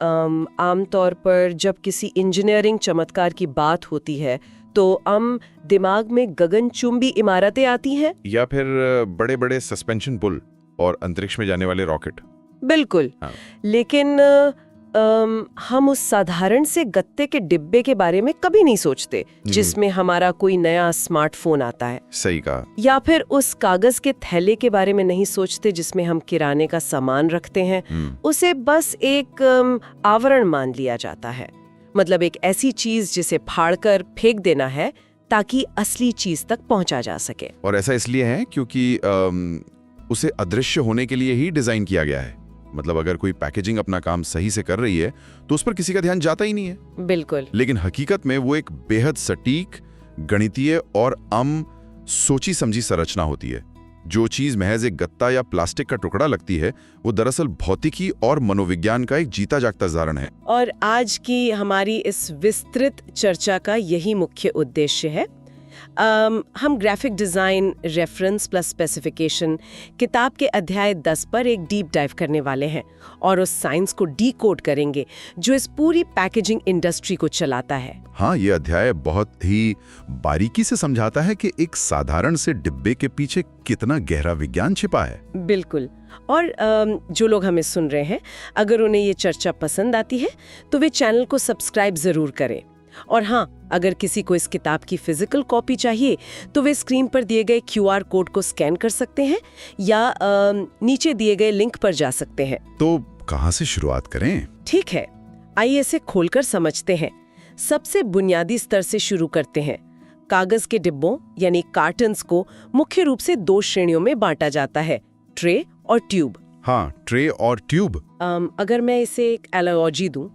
आमतौर पर जब किसी इंजीनियरिंग चमत्कार की बात होती है तो दिमाग में गगनचुंबी इमारतें आती हैं। या फिर बड़े बड़े सस्पेंशन पुल और अंतरिक्ष में जाने वाले रॉकेट। बिल्कुल। हाँ। लेकिन हम उस साधारण से गत्ते के डिब्बे के बारे में कभी नहीं सोचते जिसमें हमारा कोई नया स्मार्टफोन आता है। सही कहा। या फिर उस कागज के थैले के बारे में नहीं सोचते जिसमें हम किराने का सामान रखते हैं। उसे बस एक आवरण मान लिया जाता है, मतलब एक ऐसी चीज जिसे फाड़कर फेंक देना है ताकि असली चीज तक पहुंचा जा सके। और ऐसा इसलिए है क्योंकि उसे अदृश्य होने के लिए ही डिजाइन किया गया है। मतलब अगर कोई पैकेजिंग अपना काम सही से कर रही है तो उस पर किसी का ध्यान जाता ही नहीं है। बिल्कुल। लेकिन हकीकत में वो एक बेहद सटीक, गणितीय और सोची समझी संरचना होती है। जो चीज महज एक गत्ता या प्लास्टिक का टुकड़ा लगती है वो दरअसल भौतिकी और मनोविज्ञान का एक जीता जागता उदाहरण है। और आज की हमारी इस विस्तृत चर्चा का यही मुख्य उद्देश्य है। हम graphic design, reference plus specification किताब के अध्याय 10 पर एक डीप डाइव करने वाले हैं और उस साइंस को डीकोड करेंगे जो इस पूरी पैकेजिंग इंडस्ट्री को चलाता है। हाँ, ये अध्याय बहुत ही बारीकी से समझाता है कि एक साधारण से डिब्बे के पीछे कितना गहरा विज्ञान छिपा है। बिल्कुल। और जो लोग हमें सुन रहे हैं, अगर उन्हें ये चर्चा पसंद आती है तो वे चैनल को सब्सक्राइब जरूर करें। और हाँ, अगर किसी को इस किताब की फिजिकल कॉपी चाहिए तो वे स्क्रीन पर दिए गए QR कोड को स्कैन कर सकते हैं या नीचे दिए गए लिंक पर जा सकते हैं। तो कहाँ से शुरुआत करें? ठीक है, आइए इसे खोलकर समझते हैं। सबसे बुनियादी स्तर से शुरू करते हैं। कागज के डिब्बों यानी कार्टन्स को मुख्य रूप से 2 श्रेणियों में बांटा जाता है, ट्रे और ट्यूब। हाँ, ट्रे और ट्यूब। अगर मैं इसे एक एनालॉजी दूं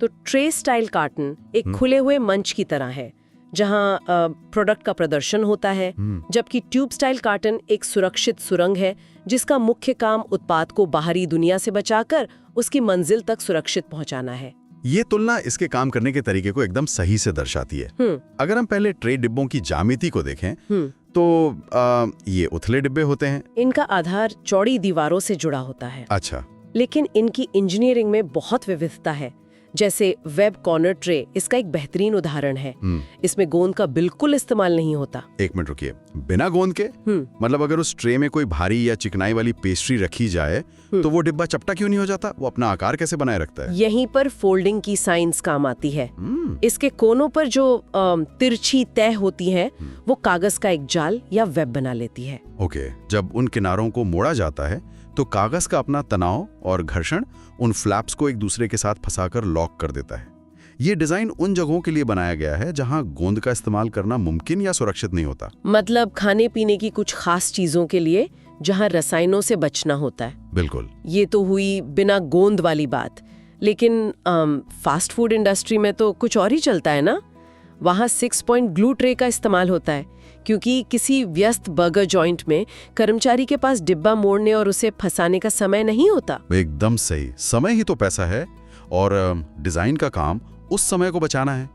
तो ट्रे स्टाइल कार्टन एक खुले हुए मंच की तरह है जहां प्रोडक्ट का प्रदर्शन होता है, जबकि ट्यूब स्टाइल कार्टन एक सुरक्षित सुरंग है जिसका मुख्य काम उत्पाद को बाहरी दुनिया से बचाकर उसकी मंजिल तक सुरक्षित पहुंचाना है। ये तुलना इसके काम करने के तरीके को एकदम सही से दर्शाती है। अगर हम पहले ट्रे डिब्बों की ज्यामिति को देखें तो ये उथले डिब्बे होते हैं। इनका आधार चौड़ी दीवारों से जुड़ा होता है। अच्छा। लेकिन इनकी इंजीनियरिंग में बहुत विविधता है। जैसे वेब कॉर्नर ट्रे इसका एक बेहतरीन उदाहरण है। इसमें गोंद का बिल्कुल इस्तेमाल नहीं होता। एक मिनट रुकिए, बिना गोंद के? मतलब अगर उस ट्रे में कोई भारी या चिकनाई वाली पेस्ट्री रखी जाए तो वो डिब्बा चपटा क्यों नहीं हो जाता? वो अपना आकार कैसे बनाए रखता है? यहीं पर फोल्डिंग की साइंस काम आती है। इसके कोनों पर जो तिरछी तय होती है वो कागज का एक जाल या वेब बना लेती है। ओके, जब उन किनारों को मोड़ा जाता है तो कागज का अपना तनाव और घर्षण उन फ्लैप्स को एक दूसरे के साथ फंसाकर लॉक कर देता है। ये डिजाइन उन जगहों के लिए बनाया गया है जहां गोंद का इस्तेमाल करना मुमकिन या सुरक्षित नहीं होता। मतलब खाने पीने की कुछ खास चीजों के लिए जहां रसायनों से बचना होता है। बिल्कुल। ये तो हुई बिना गोंद वाली बात। लेकिन फास्ट फूड इंडस्ट्री में तो कुछ और ही चलता है ना। वहां 6 पॉइंट ग्लू ट्रे का इस्तेमाल होता है क्योंकि किसी व्यस्त बर्गर जॉइंट में कर्मचारी के पास डिब्बा मोड़ने और उसे फंसाने का समय नहीं होता। एकदम सही, समय ही तो पैसा है और डिजाइन का काम उस समय को बचाना है।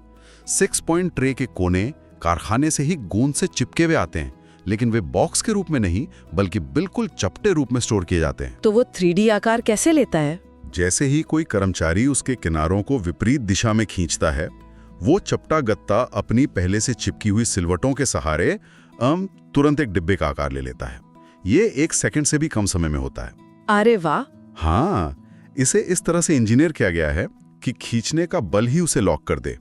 6 पॉइंट ट्रे के कोने कारखाने से ही गोंद से चिपके हुए आते हैं, लेकिन वे बॉक्स के रूप में नहीं बल्कि बिल्कुल चपटे रूप में स्टोर किए जाते हैं। तो वो 3D आकार कैसे लेता है? जैसे ही कोई कर्मचारी उसके किनारों को विपरीत दिशा में खींचता है, वो चपटा गत्ता अपनी पहले से चिपकी हुई सिलवटों के सहारे तुरंत एक डिब्बे का आकार ले लेता है। ये 1 सेकंड से भी कम समय में होता है। अरे वाह! हाँ, इसे इस तरह से इंजीनियर किया गया है कि खींचने का बल ही उसे लॉक कर दे।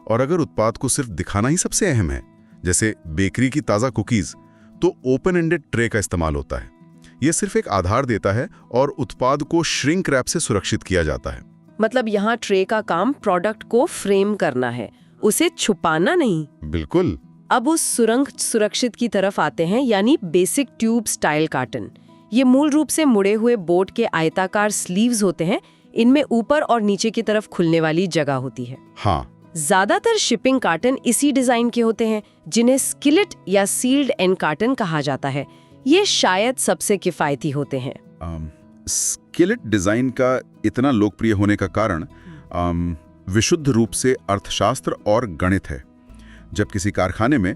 और अगर उत्पाद को सिर्फ दिखाना ही सबसे अहम है, जैसे बेकरी की ताज़ा कुकीज, तो ओपन एंडेड ट्रे का इस्तेमाल होता है। ये सिर्फ एक आधार देता है और उत्पाद को श्रिंक रैप से सुरक्षित किया जाता है। मतलब यहाँ ट्रे का काम प्रोडक्ट को फ्रेम करना है, उसे छुपाना नहीं। बिल्कुल। अब उस सुरंग सुरक्षित की तरफ आते हैं, यानी बेसिक ट्यूब स्टाइल कार्टन। ये मूल रूप से मुड़े हुए बोट के आयताकार स्लीव्स होते हैं। इनमें ऊपर और नीचे की तरफ खुलने वाली जगह होती है। हाँ। ज्यादातर शिपिंग कार्टन इसी डिजाइन के होते हैं, जिन्हें स्किलेट या सील्ड एंड कार्टन कहा जाता है। ये शायद सबसे किफायती होते हैं। स्किलेट डिजाइन का इतना लोकप्रिय होने का कारण विशुद्ध रूप से अर्थशास्त्र और गणित है। जब किसी कारखाने में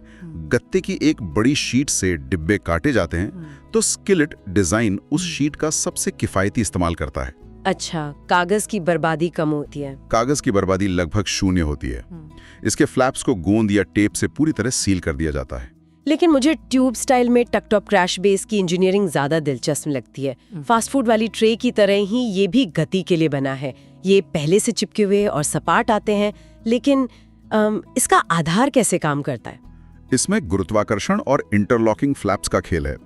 गत्ते की एक बड़ी शीट से डिब्बे काटे जाते हैं तो स्किलेट डिजाइन उस शीट का सबसे किफायती इस्तेमाल करता है। अच्छा, कागज की बर्बादी कम होती है। कागज की बर्बादी लगभग शून्य होती है। इसके फ्लैप्स को गोंद या टेप से पूरी तरह सील कर दिया जाता है। लेकिन मुझे ट्यूब स्टाइल में टक-टॉप क्रैश बेस की इंजीनियरिंग ज्यादा दिलचस्प लगती है। फास्ट फूड वाली ट्रे की तरह ही ये भी गति के लिए बना है। ये पहले से चिपके हुए और सपाट आते हैं, लेकिन इसका आधार कैसे काम करता है? इसमें गुरुत्वाकर्षण और इंटरलॉकिंग फ्लैप्स का खेल है।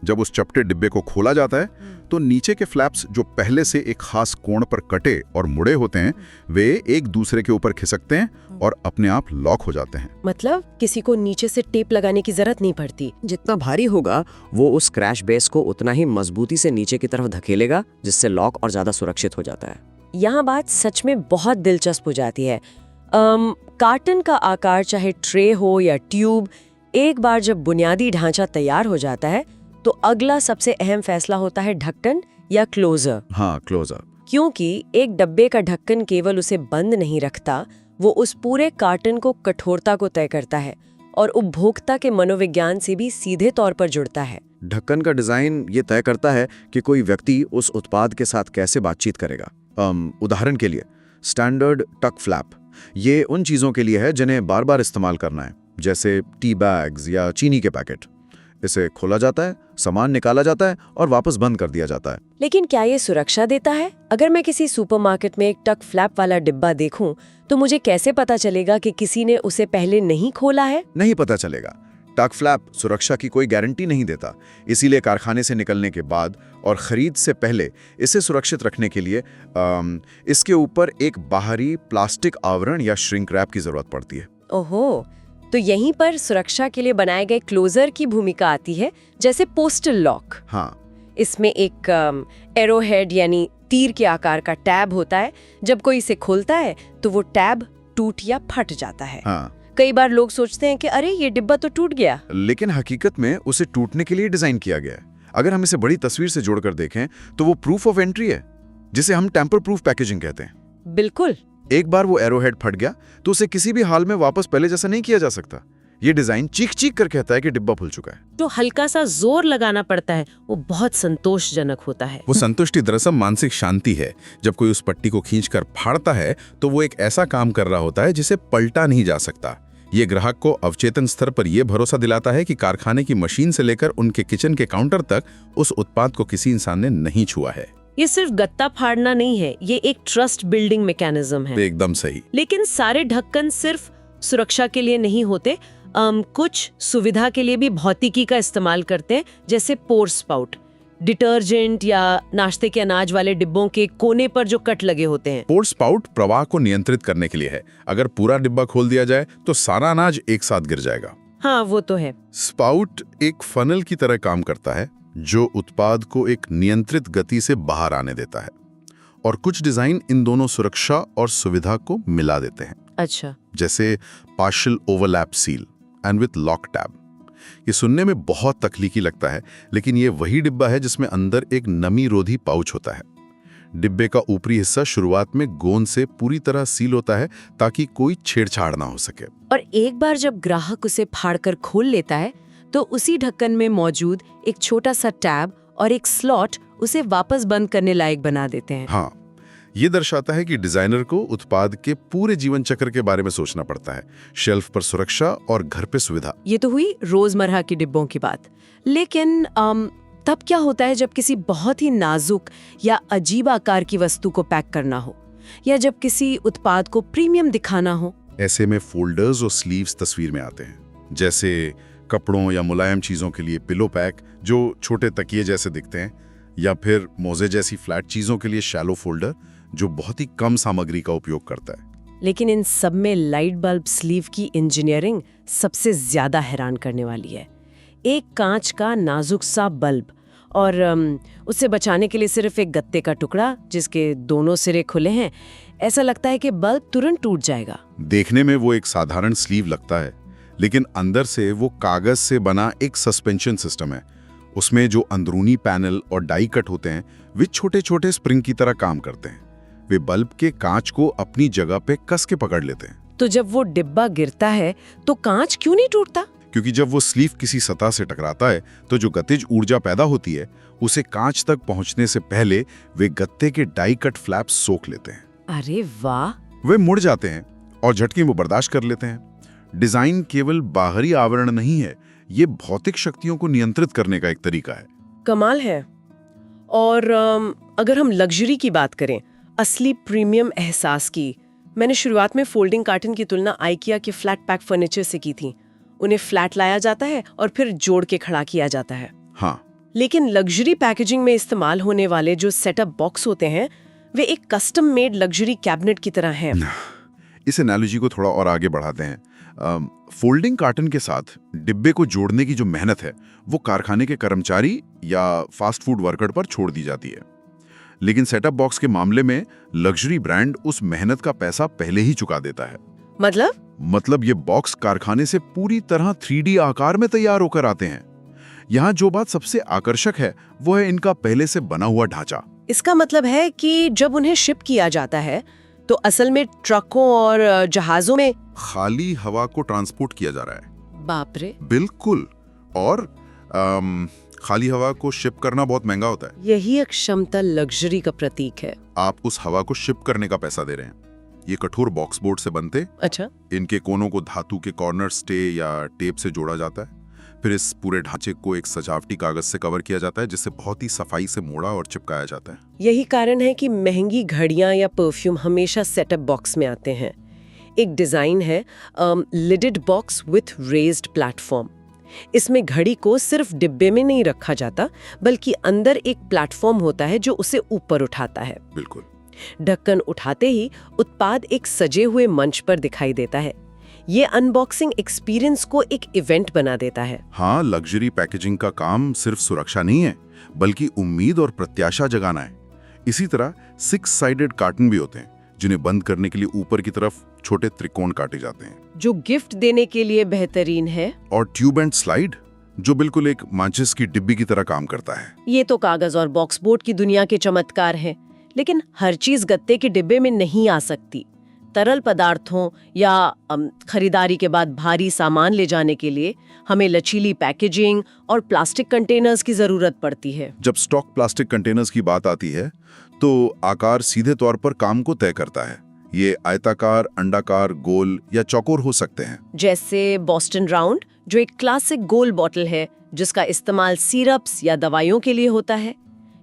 जब उस चपटे डिब्बे को खोला जाता है तो नीचे के फ्लैप्स जो पहले से एक खास कोण पर कटे और मुड़े होते हैं, वे एक दूसरे के ऊपर खिसकते हैं और अपने आप लॉक हो जाते हैं। मतलब किसी को नीचे से टेप लगाने की जरूरत नहीं पड़ती। जितना भारी होगा वो उस क्रैश बेस को उतना ही मजबूती से नीचे की तरफ धकेलेगा, जिससे लॉक और ज्यादा सुरक्षित हो जाता है। यहाँ बात सच में बहुत दिलचस्प हो जाती है। कार्टन का आकार चाहे ट्रे हो या ट्यूब, एक बार जब बुनियादी ढांचा तैयार हो जाता है तो अगला सबसे अहम फैसला होता है ढक्कन या क्लोजर। हाँ, क्लोजर। क्योंकि एक डब्बे का ढक्कन केवल उसे बंद नहीं रखता, वो उस पूरे कार्टन को कठोरता को तय करता है और उपभोक्ता के मनोविज्ञान से भी सीधे तौर पर जुड़ता है। ढक्कन का डिजाइन ये तय करता है कि कोई व्यक्ति उस उत्पाद के साथ कैसे बातचीत करेगा। उदाहरण के लिए स्टैंडर्ड टक फ्लैप, ये उन चीजों के लिए है जिन्हें बार बार इस्तेमाल करना है, जैसे टी बैग्स या चीनी के पैकेट। इसे खोला जाता है, सामान निकाला जाता है और वापस बंद कर दिया जाता है। लेकिन क्या ये सुरक्षा देता है? अगर मैं किसी सुपरमार्केट में एक टक फ्लैप वाला डिब्बा देखूं, तो मुझे कैसे पता चलेगा कि किसी ने उसे पहले नहीं खोला है? नहीं पता चलेगा। टक फ्लैप सुरक्षा की कोई गारंटी नहीं देता, इसीलिए कारखाने से निकलने के बाद और खरीद से पहले इसे सुरक्षित रखने के लिए इसके ऊपर एक बाहरी प्लास्टिक आवरण या श्रिंक रैप की जरूरत पड़ती है। ओहो, तो यहीं पर सुरक्षा के लिए बनाए गए क्लोजर की भूमिका आती है, जैसे पोस्टल लॉक। हाँ, इसमें एक एरोहेड यानी तीर के आकार का टैब होता है। जब कोई इसे खोलता है तो वो टैब टूट या फट जाता है। हाँ। कई बार लोग सोचते हैं कि अरे ये डिब्बा तो टूट गया, लेकिन हकीकत में उसे टूटने के लिए डिजाइन किया गया है। अगर हम इसे बड़ी तस्वीर से जोड़कर देखें तो वो प्रूफ ऑफ एंट्री है, जिसे हम टेम्पर प्रूफ पैकेजिंग कहते हैं। बिल्कुल। एक बार वो एरोहेड फट गया तो उसे किसी भी हाल में वापस पहले जैसा नहीं किया जा सकता। ये डिजाइन चीख चीख कर कहता है कि डिब्बा खुल चुका है। जो हल्का सा जोर लगाना पड़ता है वो बहुत संतोषजनक होता है। वो संतुष्टि दरअसल मानसिक शांति है। जब कोई उस पट्टी को खींचकर फाड़ता है तो वो एक ऐसा काम कर रहा होता है जिसे पलटा नहीं जा सकता। ये ग्राहक को अवचेतन स्तर पर यह भरोसा दिलाता है कि कारखाने की मशीन से लेकर उनके किचन के काउंटर तक उस उत्पाद को किसी इंसान ने नहीं छुआ है। ये सिर्फ गत्ता फाड़ना नहीं है, ये एक ट्रस्ट बिल्डिंग मैकेनिज्म है। एकदम सही। लेकिन सारे ढक्कन सिर्फ सुरक्षा के लिए नहीं होते, कुछ सुविधा के लिए भी भौतिकी का इस्तेमाल करते हैं, जैसे पोर स्पाउट। डिटर्जेंट या नाश्ते के अनाज वाले डिब्बों के कोने पर जो कट लगे होते हैं। पोर स्पाउट प्रवाह को नियंत्रित करने के लिए है। अगर पूरा डिब्बा खोल दिया जाए तो सारा अनाज एक साथ गिर जाएगा। हाँ, वो तो है। स्पाउट एक फनल की तरह काम करता है जो उत्पाद को एक नियंत्रित गति से बाहर आने देता है, और कुछ डिजाइन इन दोनों सुरक्षा और सुविधा को मिला देते हैं। अच्छा। जैसे partial overlap seal and with lock tab. ये सुनने में बहुत तकलीकी लगता है, लेकिन ये वही डिब्बा है जिसमें अंदर एक नमी रोधी पाउच होता है। डिब्बे का ऊपरी हिस्सा शुरुआत में गोंद से पूरी तरह सील होता है ताकि कोई छेड़छाड़ ना हो सके। और एक बार जब ग्राहक उसे फाड़कर खोल लेता है तो उसी ढक्कन में मौजूद एक छोटा सा टैब और एक स्लॉट उसे वापस बंद करने लायक बना देते हैं। हाँ, ये दर्शाता है कि डिजाइनर को उत्पाद के पूरे जीवन चक्र के बारे में सोचना पड़ता है, शेल्फ पर सुरक्षा और घर पे सुविधा। ये तो हुई रोजमर्रा की डिब्बों की बात, लेकिन तब क्या होता है जब किसी बहुत ही नाजुक या अजीब आकार की वस्तु को पैक करना हो, या जब किसी उत्पाद को प्रीमियम दिखाना हो? ऐसे में फोल्डर्स और स्लीव्स तस्वीर में आते हैं, जैसे कपड़ों या मुलायम चीजों के लिए पिलो पैक जो छोटे तकिए जैसे दिखते हैं, या फिर मोजे जैसी फ्लैट चीजों के लिए शैलो फोल्डर जो बहुत ही कम सामग्री का उपयोग करता है। लेकिन इन सब में लाइट बल्ब स्लीव की इंजीनियरिंग सबसे ज्यादा हैरान करने वाली है। एक कांच का नाजुक सा बल्ब और उससे बचाने के लिए सिर्फ एक गत्ते का टुकड़ा जिसके दोनों सिरे खुले हैं। ऐसा लगता है कि बल्ब तुरंत टूट जाएगा। देखने में वो एक साधारण स्लीव लगता है, लेकिन अंदर से वो कागज से बना एक सस्पेंशन सिस्टम है। उसमें जो अंदरूनी पैनल और डाई कट होते हैं वे छोटे छोटे स्प्रिंग की तरह काम करते हैं। वे बल्ब के कांच को अपनी जगह पे कस के पकड़ लेते हैं। तो जब वो डिब्बा गिरता है तो कांच क्यों नहीं टूटता? क्योंकि जब वो स्लीव किसी सतह से टकराता है तो जो गतिज ऊर्जा पैदा होती है उसे कांच तक पहुंचने से पहले वे गत्ते के डाई कट फ्लैप्स सोख लेते हैं। अरे वाह! वे मुड़ जाते हैं और झटके वो बर्दाश्त कर लेते हैं। डिजाइन केवल बाहरी आवरण नहीं है, ये भौतिक शक्तियों को नियंत्रित करने का एक तरीका है। कमाल है। और अगर हम लग्जरी की बात करें, असली प्रीमियम एहसास की, मैंने शुरुआत में फोल्डिंग कार्टन की तुलना आइकिया के फ्लैट पैक फर्नीचर से की थी। उन्हें फ्लैट लाया जाता है और फिर जोड़ के खड़ा किया जाता है। हाँ, लेकिन लग्जरी पैकेजिंग में इस्तेमाल होने वाले जो सेटअप बॉक्स होते हैं वे एक कस्टम मेड लग्जरी कैबिनेट की तरह हैं। इस एनालॉजी को थोड़ा और आगे बढ़ाते हैं। फोल्डिंग कार्टन के साथ डिब्बे को जोड़ने की जो मेहनत है वो कारखाने के कर्मचारी या फास्ट फूड वर्कर पर छोड़ दी जाती है। लेकिन सेटअप बॉक्स के मामले में लग्जरी ब्रांड उस मेहनत का पैसा पहले ही चुका देता है। मतलब ये बॉक्स कारखाने से पूरी तरह 3D आकार में तैयार होकर आते हैं। यहाँ जो बात सबसे आकर्षक है वो है इनका पहले से बना हुआ ढांचा। इसका मतलब है कि जब उन्हें शिप किया जाता है तो असल में ट्रकों और जहाजों में खाली हवा को ट्रांसपोर्ट किया जा रहा है। बाप रे! बिल्कुल। और खाली हवा को शिप करना बहुत महंगा होता है। यही अक्षमता लग्जरी का प्रतीक है। आप उस हवा को शिप करने का पैसा दे रहे हैं। ये कठोर बॉक्स बोर्ड से बनते। अच्छा। इनके कोनों को धातु के कॉर्नर स्टे या टेप से जोड़ा जाता है। फिर इस पूरे ढांचे को एक सजावटी कागज से कवर किया जाता है जिससे बहुत ही सफाई से मोड़ा और चिपकाया जाता है। यही कारण है कि महंगी घड़ियां या परफ्यूम हमेशा सेटअप बॉक्स में आते हैं। एक डिजाइन है लिडेड बॉक्स विथ रेज्ड प्लेटफॉर्म। इसमें घड़ी को सिर्फ डिब्बे में नहीं रखा जाता बल्कि अंदर एक प्लेटफॉर्म होता है जो उसे ऊपर उठाता है। बिल्कुल। ढक्कन उठाते ही उत्पाद एक सजे हुए मंच पर दिखाई देता है। ये अनबॉक्सिंग एक्सपीरियंस को एक इवेंट बना देता है। हाँ, लग्जरी पैकेजिंग का काम सिर्फ सुरक्षा नहीं है बल्कि उम्मीद और प्रत्याशा जगाना है। इसी तरह 6 साइडेड कार्टन भी होते हैं जिन्हें बंद करने के लिए ऊपर की तरफ छोटे त्रिकोण काटे जाते हैं, जो गिफ्ट देने के लिए बेहतरीन है। और ट्यूब एंड स्लाइड जो बिल्कुल एक माचिस की डिब्बी की तरह काम करता है। ये तो कागज और बॉक्स बोर्ड की दुनिया के चमत्कार हैं, लेकिन हर चीज गत्ते के डिब्बे में नहीं आ सकती। तरल पदार्थों या खरीदारी के बाद भारी सामान ले जाने के लिए हमें लचीली पैकेजिंग और प्लास्टिक कंटेनर्स की जरूरत पड़ती है। जब स्टॉक प्लास्टिक कंटेनर्स की बात आती है तो आकार सीधे तौर पर काम को तय करता है। ये आयताकार, अंडाकार, गोल या चौकोर हो सकते हैं। जैसे बॉस्टन राउंड जो एक क्लासिक गोल बॉटल है जिसका इस्तेमाल सिरप्स या दवाइयों के लिए होता है,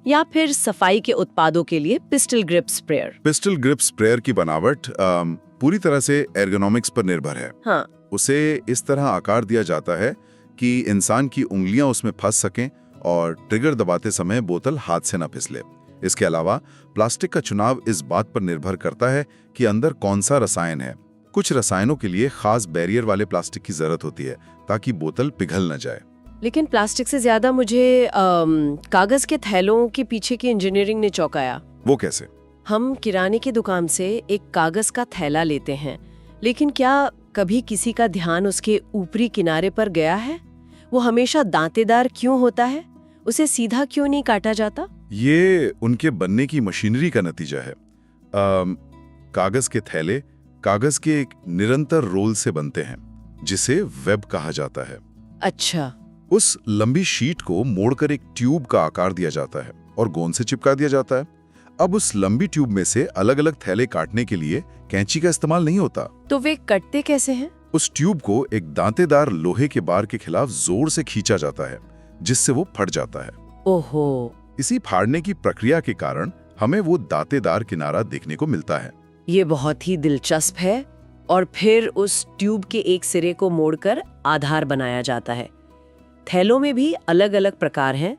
या फिर सफाई के उत्पादों के लिए pistol grip sprayer. Pistol grip sprayer की बनावट पूरी तरह से एर्गोनॉमिक्स पर निर्भर है। हाँ। उसे इस तरह आकार दिया जाता है कि इंसान की उंगलियां उसमें फंस सकें और ट्रिगर दबाते समय बोतल हाथ से न फिसले। इसके अलावा प्लास्टिक का चुनाव इस बात पर निर्भर करता है कि अंदर कौन सा रसायन है। कुछ रसायनों के लिए खास बैरियर वाले प्लास्टिक की जरूरत होती है ताकि बोतल पिघल न जाए। लेकिन प्लास्टिक से ज्यादा मुझे कागज के थैलों के पीछे की इंजीनियरिंग ने चौंकाया। वो कैसे? हम किराने की दुकान से एक कागज का थैला लेते हैं, लेकिन क्या कभी किसी का ध्यान उसके ऊपरी किनारे पर गया है? वो हमेशा दांतेदार क्यों होता है? उसे सीधा क्यों नहीं काटा जाता? ये उनके बनने की मशीनरी का नतीजा है। कागज के थैले कागज के एक निरंतर रोल से बनते हैं जिसे वेब कहा जाता है। अच्छा। उस लंबी शीट को मोड़कर एक ट्यूब का आकार दिया जाता है और गोंद से चिपका दिया जाता है। अब उस लंबी ट्यूब में से अलग अलग थैले काटने के लिए कैंची का इस्तेमाल नहीं होता। तो वे कटते कैसे हैं? उस ट्यूब को एक दांतेदार लोहे के बार के खिलाफ जोर से खींचा जाता है जिससे वो फट जाता है। ओहो। इसी फाड़ने की प्रक्रिया के कारण हमें वो दांतेदार किनारा देखने को मिलता है। ये बहुत ही दिलचस्प है। और फिर उस ट्यूब के एक सिरे को मोड़कर आधार बनाया जाता है। थैलों में भी अलग अलग प्रकार हैं।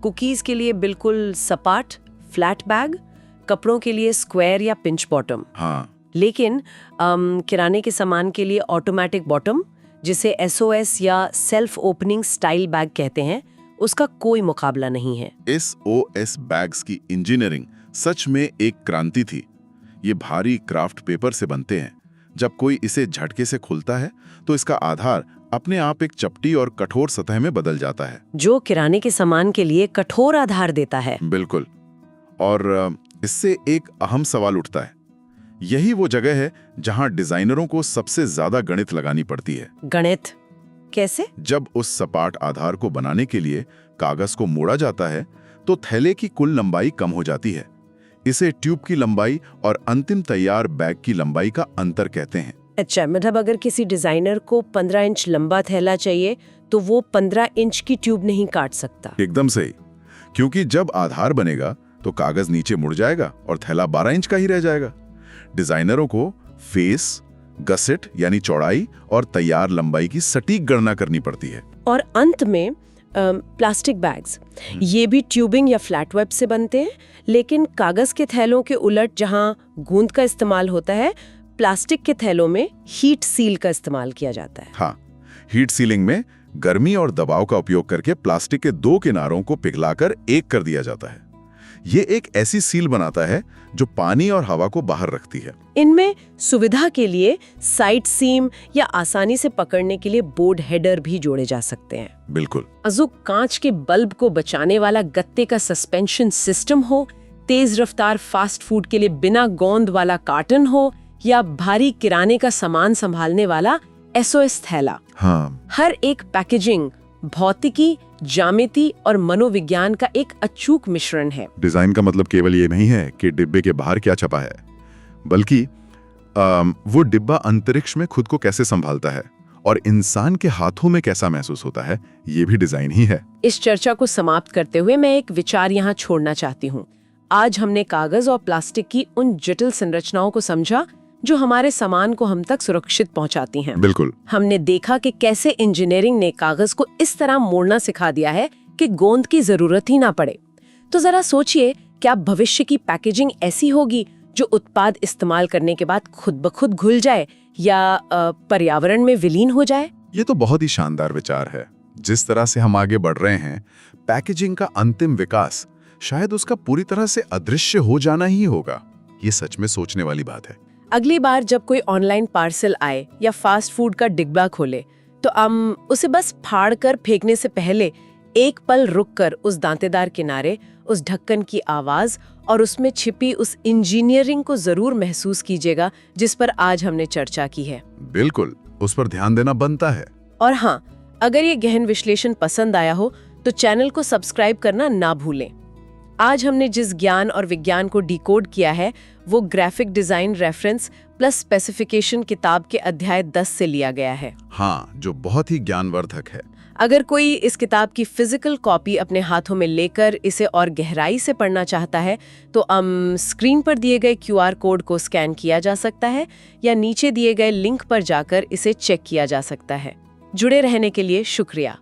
कुकीज के लिए बिल्कुल सपाट फ्लैट बैग, कपड़ों के लिए स्क्वायर या पिंच बॉटम। हाँ। लेकिन किराने के सामान के लिए ऑटोमेटिक बॉटम, जिसे SOS या सेल्फ ओपनिंग स्टाइल बैग कहते हैं, उसका कोई मुकाबला नहीं है। SOS बैग्स की इंजीनियरिंग सच में एक क्रांति थी। ये भारी क्राफ्ट पेपर से बनते हैं। जब कोई इसे झटके से खुलता है तो इसका आधार अपने आप एक चपटी और कठोर सतह में बदल जाता है, जो किराने के सामान के लिए कठोर आधार देता है। बिल्कुल। और इससे एक अहम सवाल उठता है। यही वो जगह है जहां डिजाइनरों को सबसे ज्यादा गणित लगानी पड़ती है। गणित? कैसे? जब उस सपाट आधार को बनाने के लिए कागज को मोड़ा जाता है तो थैले की कुल लंबाई कम हो जाती है। इसे ट्यूब की लंबाई और अंतिम तैयार बैग की लंबाई का अंतर कहते हैं। अच्छा, मतलब अगर किसी डिजाइनर को 15 इंच लंबा थैला चाहिए तो वो 15 इंच की ट्यूब नहीं काट सकता। एकदम सही, क्योंकि जब आधार बनेगा तो कागज नीचे मुड़ जाएगा और थैला 12 इंच का ही रह जाएगा। डिजाइनरों को फेस, गसेट यानी चौड़ाई और तैयार लंबाई की सटीक गणना करनी पड़ती है। और अंत में प्लास्टिक बैग्स, ये भी ट्यूबिंग या फ्लैट वेब से बनते हैं, लेकिन कागज के थैलों के उलट जहां गूंद का इस्तेमाल होता है, प्लास्टिक के थैलों में हीट सील का इस्तेमाल किया जाता है। हाँ, हीट सीलिंग में गर्मी और दबाव का उपयोग करके प्लास्टिक के दो किनारों को पिघलाकर एक कर दिया जाता है। ये एक ऐसी सील बनाता है जो पानी और हवा को बाहर रखती है। इनमें सुविधा के लिए साइड सीम या आसानी से पकड़ने के लिए बोर्ड हेडर भी जोड़े जा सकते हैं। बिल्कुल। नाजुक कांच के बल्ब को बचाने वाला गत्ते का सस्पेंशन सिस्टम हो, तेज रफ्तार फास्ट फूड के लिए बिना गोंद वाला कार्टन हो, या भारी किराने का सामान संभालने वाला SOS थैला, हाँ, हर एक पैकेजिंग भौतिकी, ज्यामिति और मनोविज्ञान का एक अचूक मिश्रण है। डिजाइन का मतलब केवल ये नहीं है कि डिब्बे के बाहर क्या छपा है, बल्कि वो डिब्बा अंतरिक्ष में खुद को कैसे संभालता है और इंसान के हाथों में कैसा महसूस होता है, ये भी डिजाइन ही है। इस चर्चा को समाप्त करते हुए मैं एक विचार यहाँ छोड़ना चाहती हूँ। आज हमने कागज और प्लास्टिक की उन जटिल संरचनाओं को समझा जो हमारे सामान को हम तक सुरक्षित पहुंचाती हैं। बिल्कुल। हमने देखा कि कैसे इंजीनियरिंग ने कागज को इस तरह मोड़ना सिखा दिया है कि गोंद की जरूरत ही ना पड़े। तो जरा सोचिए, क्या भविष्य की पैकेजिंग ऐसी होगी जो उत्पाद इस्तेमाल करने के बाद खुद ब खुद घुल जाए या पर्यावरण में विलीन हो जाए? ये तो बहुत ही शानदार विचार है। जिस तरह से हम आगे बढ़ रहे हैं, पैकेजिंग का अंतिम विकास शायद उसका पूरी तरह से अदृश्य हो जाना ही होगा। ये सच में सोचने वाली बात है। अगली बार जब कोई ऑनलाइन पार्सल आए या फास्ट फूड का डिब्बा खोले, तो हम उसे बस फाड़ कर फेंकने से पहले एक पल रुककर उस दांतेदार किनारे, उस ढक्कन की आवाज और उसमें छिपी उस इंजीनियरिंग को जरूर महसूस कीजिएगा जिस पर आज हमने चर्चा की है। बिल्कुल, उस पर ध्यान देना बनता है। और हाँ, अगर ये गहन विश्लेषण पसंद आया हो तो चैनल को सब्सक्राइब करना ना भूलें। आज हमने जिस ज्ञान और विज्ञान को डिकोड किया है वो graphic design reference plus specification किताब के अध्याय 10 से लिया गया है। हाँ, जो बहुत ही ज्ञानवर्धक है। अगर कोई इस किताब की फिजिकल कॉपी अपने हाथों में लेकर इसे और गहराई से पढ़ना चाहता है तो स्क्रीन पर दिए गए QR कोड को स्कैन किया जा सकता है या नीचे दिए गए लिंक पर जाकर इसे चेक किया जा सकता है। जुड़े रहने के लिए शुक्रिया।